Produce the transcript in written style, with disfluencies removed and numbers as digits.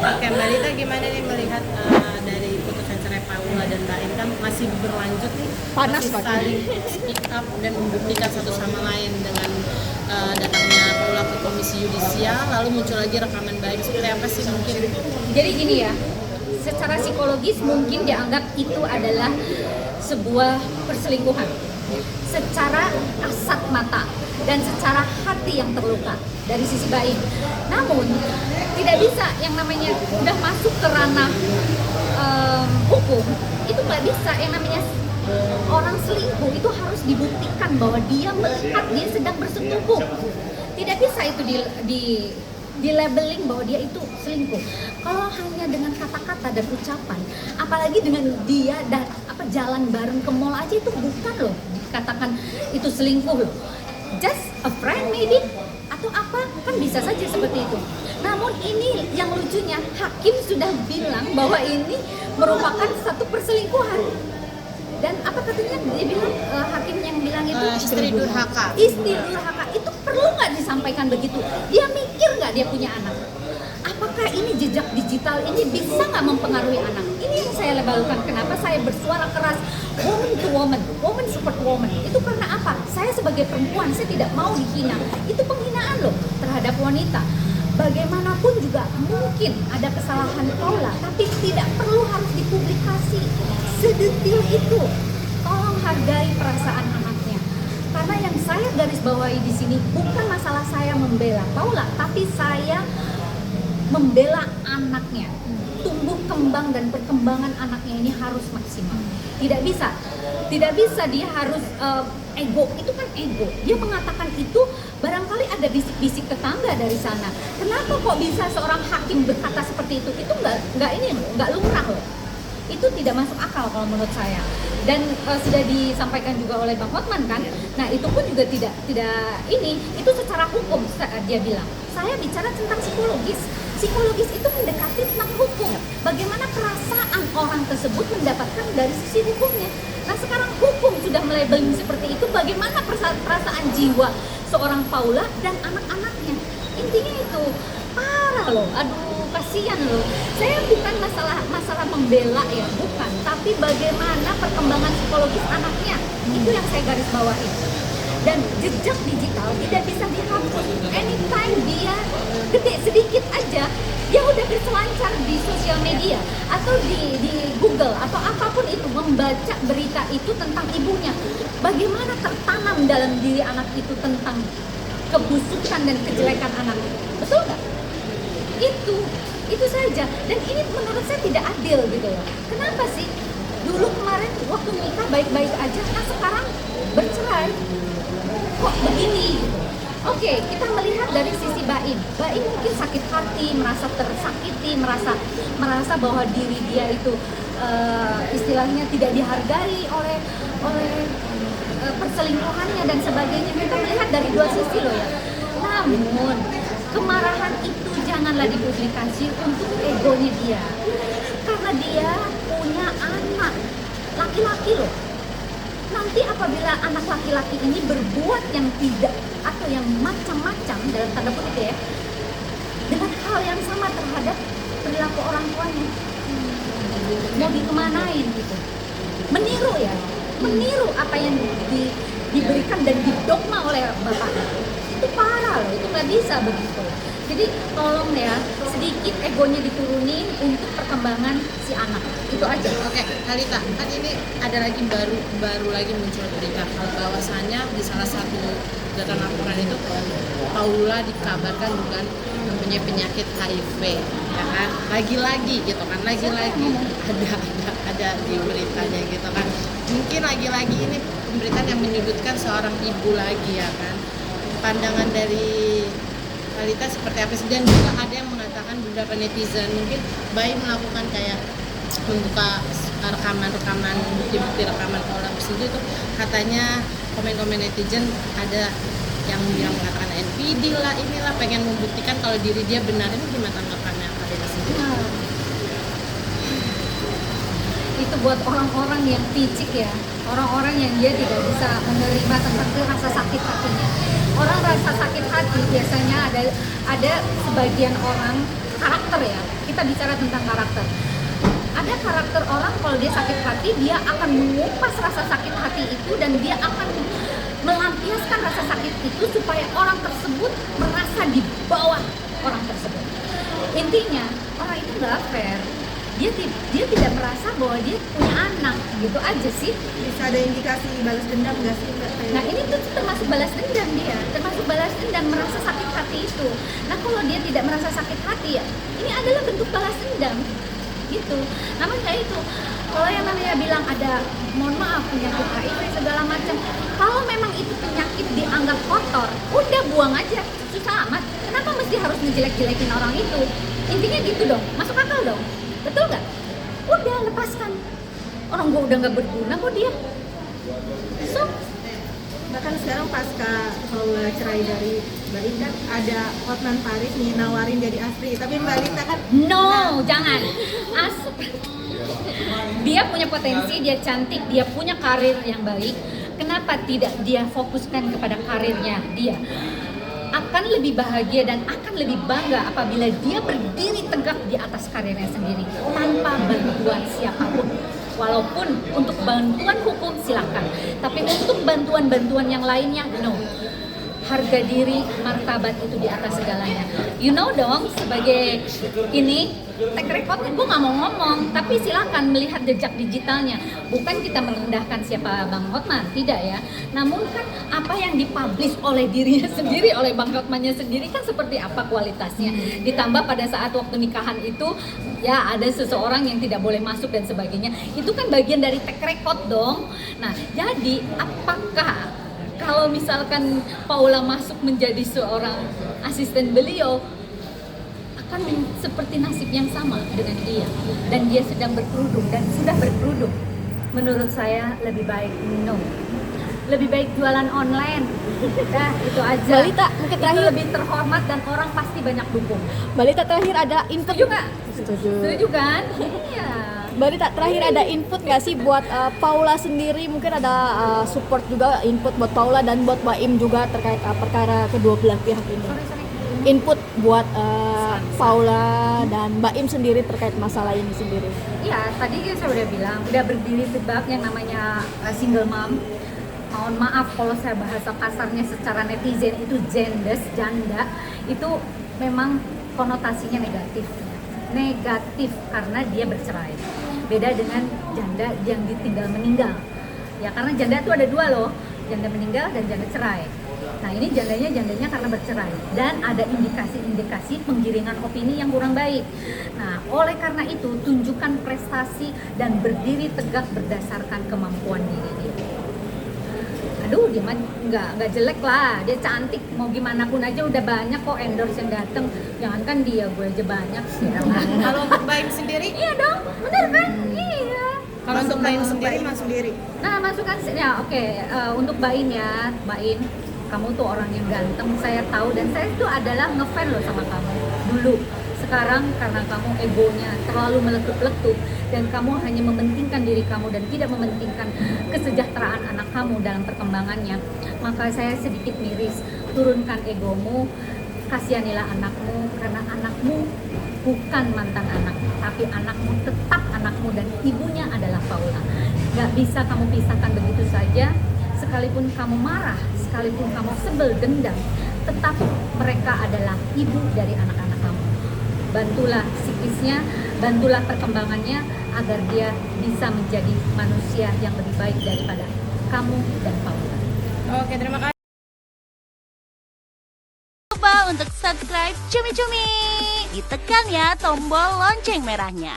Oke, Mbak Lita gimana nih melihat dari putusan cerai Paula dan Mbak Im kan masih berlanjut nih, Panas masih banget. saling speak up dan membuktikan satu sama lain dengan datangnya Paula ke Komisi Yudisial, lalu muncul lagi rekaman Mbak Im, seperti apa sih mungkin? Jadi gini ya, secara psikologis mungkin dianggap itu adalah sebuah perselingkuhan. Secara kasat mata dan secara hati yang terluka dari sisi baik. Namun tidak bisa yang namanya udah masuk ke ranah hukum, itu nggak bisa yang namanya orang selingkuh itu harus dibuktikan bahwa dia melihat dia sedang bersetubuh. Tidak bisa itu di labeling bahwa dia itu selingkuh. Kalau hanya dengan kata-kata dan ucapan, apalagi dengan dia dan jalan bareng ke mall aja, itu bukan loh dikatakan itu selingkuh loh. Just a friend maybe, atau apa, kan bisa saja seperti itu. Namun ini yang lucunya, hakim sudah bilang bahwa ini merupakan satu perselingkuhan. Dan apa katanya dia bilang, hakim yang bilang itu Istri durhaka. Istri durhaka itu perlu nggak disampaikan begitu? Dia mikir nggak dia punya anak? Apakah ini jejak digital ini bisa nggak mempengaruhi anak? Ini yang saya lebalkan. Kenapa saya bersuara keras woman to woman, woman support woman? Itu karena apa? Saya sebagai perempuan, saya tidak mau dihina. Itu penghinaan loh terhadap wanita. Bagaimanapun juga mungkin ada kesalahan Paula, tapi tidak perlu harus dipublikasi sedetil itu. Tolong hargai perasaan anaknya. Karena yang saya garis bawahi di sini bukan masalah saya membela Paula, tapi saya membela anaknya. Tumbuh kembang dan perkembangan anaknya ini harus maksimal. Tidak bisa dia harus ego. Itu kan ego. Dia mengatakan itu barangkali ada bisik-bisik tetangga dari sana. Kenapa kok bisa seorang hakim berkata seperti itu? Itu nggak lumrah loh. Itu tidak masuk akal kalau menurut saya. Dan sudah disampaikan juga oleh Bang Hotman kan. Nah itu pun juga tidak ini. Itu secara hukum dia bilang. Saya bicara tentang psikologis. Psikologis itu mendekati tentang hukum. Bagaimana perasaan orang tersebut mendapatkan dari sisi hukumnya. Nah sekarang hukum sudah melabeling seperti itu. Bagaimana perasaan jiwa seorang Paula dan anak-anaknya. Intinya itu parah loh. Aduh kasihan loh. Saya bukan masalah membela ya, bukan. Tapi bagaimana perkembangan psikologis anaknya. Itu yang saya garis bawahi. Dan jejak digital tidak bisa dihapus. Anytime dia gede sedikit aja, dia udah berselancar di sosial media atau di Google atau apapun itu, membaca berita itu tentang ibunya. Bagaimana tertanam dalam diri anak itu tentang kebusukan dan kejelekan anak. Betul nggak? Itu saja. Dan ini menurut saya tidak adil gitu loh. Kenapa sih? Dulu kemarin waktu nikah baik-baik aja, nah sekarang bercerai. Kok begini gitu. Oke, kita melihat dari sisi Baim. Baim mungkin sakit hati, merasa tersakiti, merasa bahwa diri dia itu istilahnya tidak dihargai oleh perselingkuhannya dan sebagainya. Kita melihat dari dua sisi loh ya. Namun kemarahan itu janganlah dipublikasi untuk egonya dia. Karena dia punya anak laki-laki loh. Nanti apabila anak laki-laki ini berbuat yang tidak atau yang macam-macam dalam tanda kutip ya, dengan hal yang sama terhadap perilaku orang tuanya, mau dikemanain gitu? Meniru apa yang diberikan dan didogma oleh bapak. Itu parah loh, itu nggak bisa begitu. Jadi tolong ya, sedikit egonya diturunin untuk perkembangan si anak. Itu aja. Oke, Kalita, kan ini ada lagi baru lagi muncul berita kalau bahwasannya di salah satu data laporan itu Paula dikabarkan bukan mempunyai penyakit HIV, ya kan? Lagi-lagi gitu kan, lagi-lagi ada di beritanya gitu kan. Mungkin lagi-lagi ini pemberitaan yang menyudutkan seorang ibu lagi ya kan. Pandangan dari Kalita seperti apa sih? Dan juga ada yang mengatakan beberapa netizen mungkin baik melakukan kayak membuka rekaman bukti rekaman Paula tersebut itu katanya komen-komen netizen ada yang mengatakan NPD lah inilah pengen membuktikan kalau diri dia benar. Ini gimana tanggapannya Kalita sendiri? Itu buat orang-orang yang picik ya, orang-orang yang dia tidak bisa menerima tentang rasa sakit hatinya. Orang rasa sakit hati biasanya ada sebagian orang karakter ya, kita kita bicara tentang karakter. Ada karakter orang kalau dia sakit hati, dia akan mengupas rasa sakit hati itu dan dia akan melampiaskan rasa sakit itu supaya orang tersebut merasa di bawah orang tersebut. Intinya orang itu nggak fair. Dia tidak merasa bahwa dia punya anak, gitu aja sih. Bisa ada indikasi balas dendam nggak sih Mbak? Nah ini tuh termasuk balas dendam dia, termasuk balas dendam merasa sakit hati itu. Nah kalau dia tidak merasa sakit hati ya, ini adalah bentuk balas dendam, gitu. Namun kayak itu, kalau yang namanya bilang ada, mohon maaf penyakit HIV segala macam, kalau memang itu penyakit dianggap kotor, udah buang aja, susah amat. Kenapa mesti harus ngejelek-jelekin orang itu? Intinya gitu dong, masuk akal dong. Betul nggak? Udah lepaskan. Orang gua udah nggak berguna kok dia. So, Bahkan sekarang pasca Paula cerai dari Mbak Lita, ada Hotman Paris nih nawarin jadi Astri, tapi Mbak Lita kan no, jangan. Dia punya potensi, dia cantik, dia punya karir yang baik. Kenapa tidak dia fokuskan kepada karirnya dia? Akan lebih bahagia dan akan lebih bangga apabila dia berdiri tegak di atas karirnya sendiri tanpa bantuan siapapun. Walaupun untuk bantuan hukum silakan, tapi untuk bantuan-bantuan yang lainnya no. Harga diri, martabat itu di atas segalanya. You know dong, sebagai ini track record gue nggak mau ngomong, tapi silakan melihat jejak digitalnya. Bukan kita merendahkan siapa Bang Hotman, tidak ya. Namun kan apa yang dipublish oleh dirinya sendiri, oleh Bang Hotmannya sendiri kan seperti apa kualitasnya. Ditambah pada saat waktu nikahan itu ya ada seseorang yang tidak boleh masuk dan sebagainya. Itu kan bagian dari track record dong. Nah jadi apakah kalau misalkan Paula masuk menjadi seorang asisten beliau, akan seperti nasib yang sama dengan dia, dan dia sedang berkerudung dan sudah berkerudung. Menurut saya lebih baik no, lebih baik jualan online. Dah itu aja. Mbak Lita, mungkin itu terakhir. lebih terhormat dan orang pasti banyak dukung. Mbak Lita, terakhir ada input. Setuju nggak? Setuju. Setuju kan? Iya. Mbak Lita, terakhir ada input nggak sih buat Paula sendiri? Mungkin ada support juga, input buat Paula dan buat Mbak Im juga terkait perkara kedua belah pihak ini. Sorry. Input buat Paula dan Mbak Im sendiri terkait masalah ini sendiri. Iya, tadi kan saya udah bilang, udah berdiri tegak yang namanya single mom. Mohon maaf kalau saya bahasa kasarnya secara netizen itu jendes, janda, itu memang konotasinya negatif karena dia bercerai. Beda dengan janda yang ditinggal meninggal. Ya karena janda itu ada dua loh, janda meninggal dan janda cerai. Nah ini jandanya karena bercerai dan ada indikasi penggiringan opini yang kurang baik. Nah oleh karena itu tunjukkan prestasi dan berdiri tegak berdasarkan kemampuan diri dia. Aduh dia mah nggak jelek lah, dia cantik, mau gimana pun aja udah banyak kok endorse yang dateng. Jangankan dia, gue aja banyak sih. Kalau untuk Mbak Im sendiri, Iya dong, bener kan? Iya. kalau untuk Mbak Im sendiri sendiri. Nah masukan ya oke. Untuk Mbak In ya, Mbak In, kamu tuh orang yang ganteng, saya tahu dan saya tuh adalah ngefan loh sama kamu dulu. Sekarang karena kamu egonya terlalu meletup-letup dan kamu hanya mementingkan diri kamu dan tidak mementingkan kesejahteraan anak kamu dalam perkembangannya, maka saya sedikit miris. Turunkan egomu, kasihanilah anakmu karena anakmu bukan mantan anak, tapi anakmu tetap anakmu dan ibunya adalah Paula. Gak bisa kamu pisahkan begitu saja. Sekalipun kamu marah, sekalipun kamu sebel, dendam, tetap mereka adalah ibu dari anak-anak kamu. Bantulah psikisnya, bantulah perkembangannya agar dia bisa menjadi manusia yang lebih baik daripada kamu dan Paula. oke terima kasih. Lupa untuk subscribe Cumi Cumi. Ditekan ya tombol lonceng merahnya.